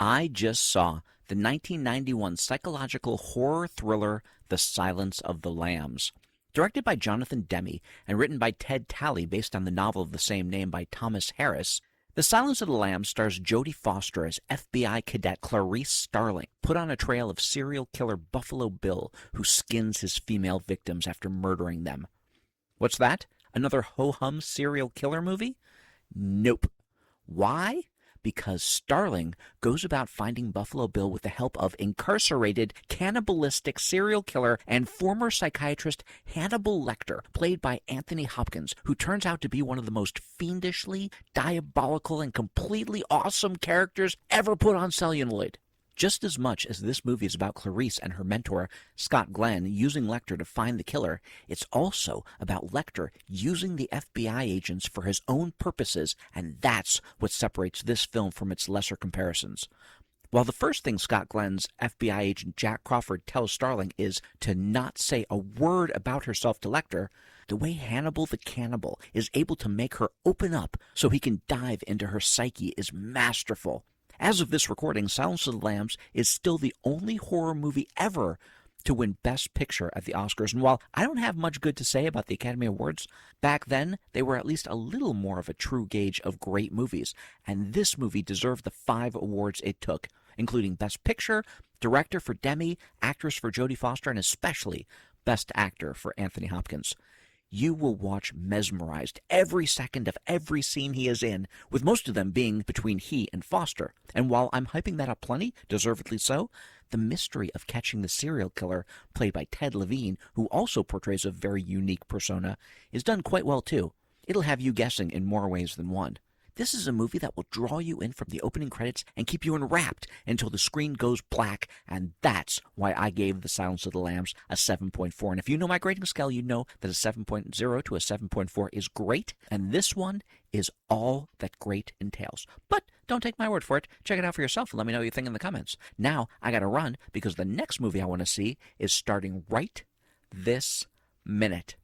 I just saw the 1991 psychological horror thriller The Silence of the Lambs. Directed by Jonathan Demme and written by Ted Talley based on the novel of the same name by Thomas Harris, The Silence of the Lambs stars Jodie Foster as FBI cadet Clarice Starling, put on a trail of serial killer Buffalo Bill who skins his female victims after murdering them. What's that? Another ho-hum serial killer movie? Nope. Why? Because Starling goes about finding Buffalo Bill with the help of incarcerated, cannibalistic serial killer and former psychiatrist Hannibal Lecter, played by Anthony Hopkins, who turns out to be one of the most fiendishly, diabolical, and completely awesome characters ever put on celluloid. Just as much as this movie is about Clarice and her mentor, Scott Glenn, using Lecter to find the killer, it's also about Lecter using the FBI agents for his own purposes, and that's what separates this film from its lesser comparisons. While the first thing Scott Glenn's FBI agent Jack Crawford tells Starling is to not say a word about herself to Lecter, the way Hannibal the Cannibal is able to make her open up so he can dive into her psyche is masterful. As of this recording, Silence of the Lambs is still the only horror movie ever to win Best Picture at the Oscars. And while I don't have much good to say about the Academy Awards, back then they were at least a little more of a true gauge of great movies. And this movie deserved the 5 awards it took, including Best Picture, Director for Demme, Actress for Jodie Foster, and especially Best Actor for Anthony Hopkins. You will watch mesmerized every second of every scene he is in, with most of them being between he and Foster. And while I'm hyping that up plenty, deservedly so, the mystery of catching the serial killer, played by Ted Levine, who also portrays a very unique persona, is done quite well too. It'll have you guessing in more ways than one. This is a movie that will draw you in from the opening credits and keep you enwrapped until the screen goes black, and that's why I gave The Silence of the Lambs a 7.4. And if you know my grading scale, you know that a 7.0 to a 7.4 is great, and this one is all that great entails. But don't take my word for it. Check it out for yourself and let me know what you think in the comments. Now, I gotta run because the next movie I want to see is starting right this minute.